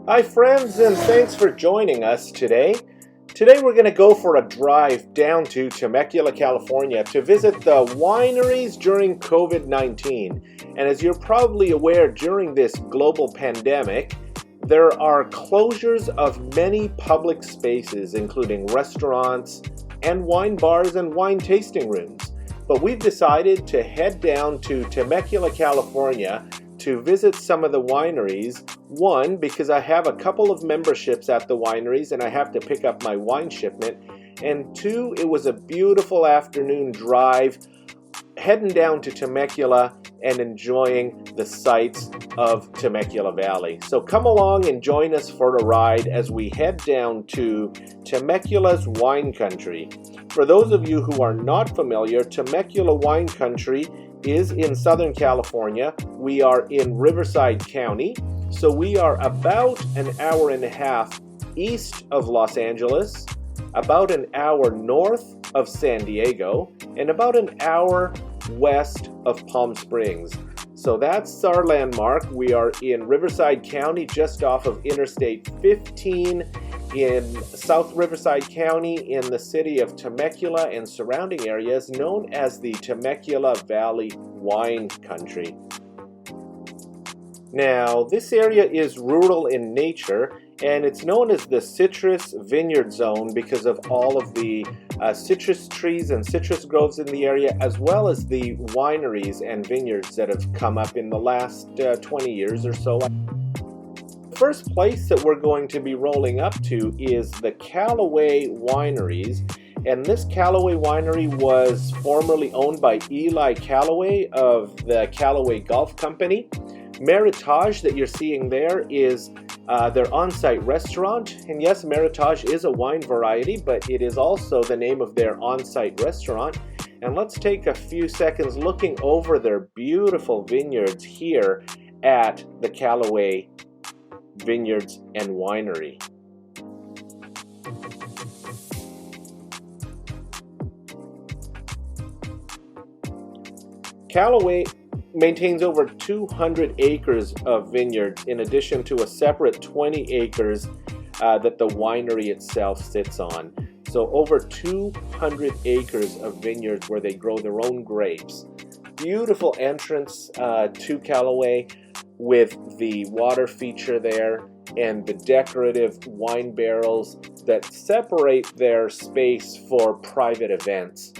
Hi friends, and thanks for joining us today. Today we're going to go for a drive down to Temecula, California to visit the wineries during COVID-19. And as you're probably aware, during this global pandemic, there are closures of many public spaces, including restaurants and wine bars and wine tasting rooms. But we've decided to head down to Temecula, California to visit some of the wineries. One, because I have a couple of memberships at the wineries and I have to pick up my wine shipment. And two, it was a beautiful afternoon drive heading down to Temecula and enjoying the sights of Temecula Valley. So come along and join us for a ride as we head down to Temecula's wine country. For those of you who are not familiar, Temecula Wine Country is in Southern California. We are in Riverside County, so we are about an hour and a half east of Los Angeles, about an hour north of San Diego, and about an hour west of Palm Springs. So that's our landmark. We are in Riverside County, just off of Interstate 15 in South Riverside County, in the city of Temecula and surrounding areas, known as the Temecula Valley Wine Country. Now, this area is rural in nature, and it's known as the citrus vineyard zone because of all of the citrus trees and citrus groves in the area, as well as the wineries and vineyards that have come up in the last 20 years or so. The first place that we're going to be rolling up to is the Callaway Wineries. And this Callaway Winery was formerly owned by Eli Callaway of the Callaway Golf Company. Meritage that you're seeing there is their on-site restaurant. And yes, Meritage is a wine variety, but it is also the name of their on-site restaurant. And let's take a few seconds looking over their beautiful vineyards here at the Callaway Vineyards and Winery. Callaway maintains over 200 acres of vineyards in addition to a separate 20 acres that the winery itself sits on. So over 200 acres of vineyards where they grow their own grapes. Beautiful entrance to Callaway with the water feature there and the decorative wine barrels that separate their space for private events.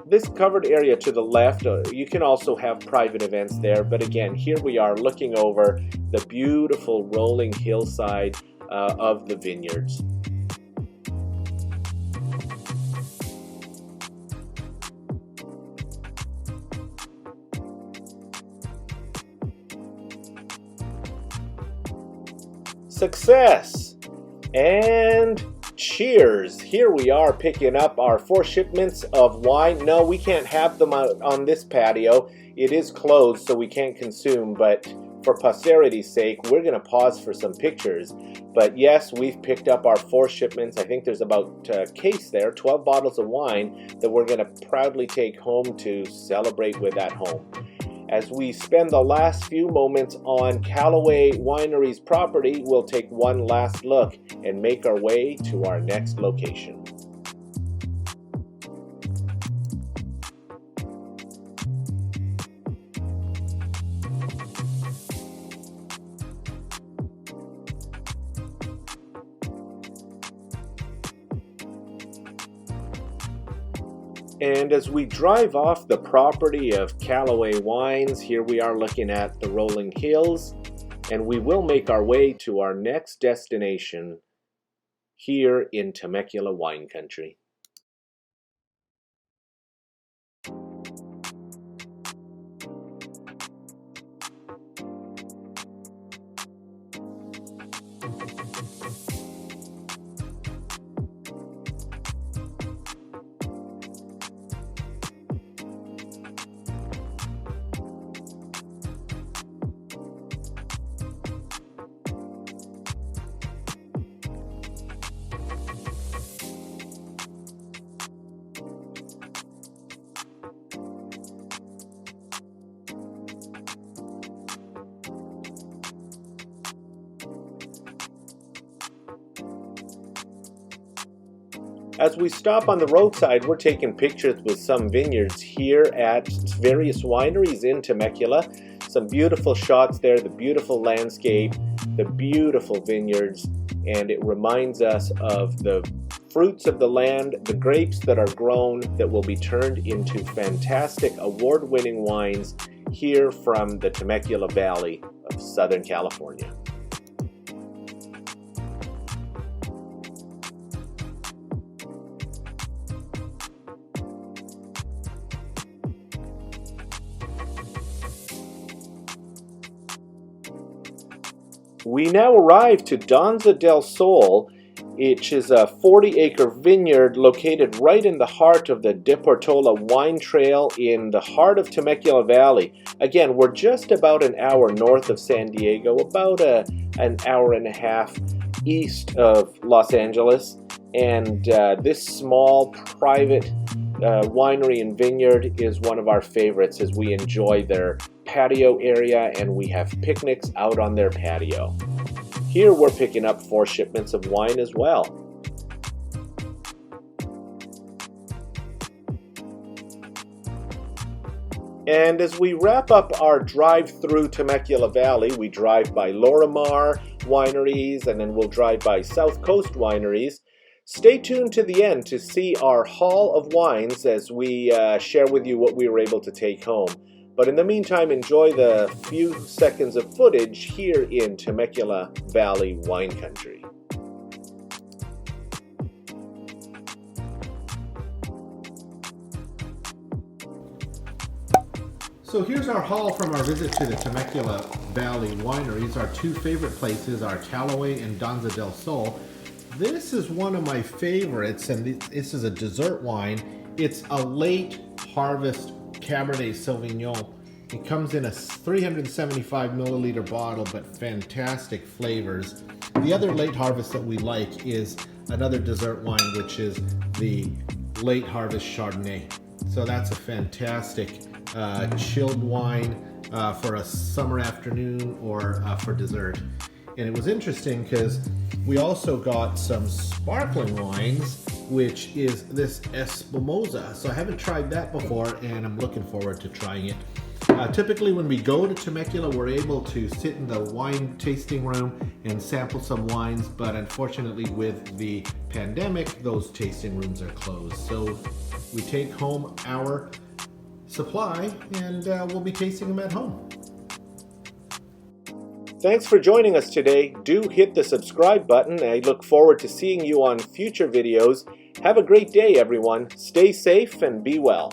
This covered area to the left, you can also have private events there, but again, here we are looking over the beautiful rolling hillside of the vineyards. Success and cheers. Here we are picking up our 4 shipments of wine. No, we can't have them out on this patio. It is closed, so we can't consume, but for posterity's sake, we're going to pause for some pictures. But yes, we've picked up our 4 shipments. I think there's about a case there, 12 bottles of wine that we're going to proudly take home to celebrate with at home. As we spend the last few moments on Callaway Winery's property, we'll take one last look and make our way to our next location. And as we drive off the property of Callaway Wines, here we are looking at the rolling hills, and we will make our way to our next destination here in Temecula Wine Country. As we stop on the roadside, we're taking pictures with some vineyards here at various wineries in Temecula. Some beautiful shots there, the beautiful landscape, the beautiful vineyards, and it reminds us of the fruits of the land, the grapes that are grown that will be turned into fantastic award-winning wines here from the Temecula Valley of Southern California. We now arrive to Danza del Sol, which is a 40-acre vineyard located right in the heart of the De Portola wine trail in the heart of Temecula Valley. Again, we're just about an hour north of San Diego, about an hour and a half east of Los Angeles. And this small private winery and vineyard is one of our favorites as we enjoy their patio area and we have picnics out on their patio. Here we're picking up 4 shipments of wine as well. And as we wrap up our drive through Temecula Valley, we drive by Lorimar Wineries and then we'll drive by South Coast Wineries. Stay tuned to the end to see our haul of wines as we share with you what we were able to take home. But in the meantime, enjoy the few seconds of footage here in Temecula Valley Wine Country. So here's our haul from our visit to the Temecula Valley Wineries. Our 2 favorite places are Callaway and Danza del Sol. This is one of my favorites, and this is a dessert wine. It's a late harvest Cabernet Sauvignon. It comes in a 375 milliliter bottle, but fantastic flavors. The other late harvest that we like is another dessert wine, which is the late harvest Chardonnay. So that's a fantastic chilled wine for a summer afternoon or for dessert. And it was interesting because we also got some sparkling wines, which is this Espumosa. So I haven't tried that before and I'm looking forward to trying it. Typically when we go to Temecula, we're able to sit in the wine tasting room and sample some wines, but unfortunately with the pandemic, those tasting rooms are closed. So we take home our supply and we'll be tasting them at home. Thanks for joining us today. Do hit the subscribe button. I look forward to seeing you on future videos. Have a great day, everyone. Stay safe and be well.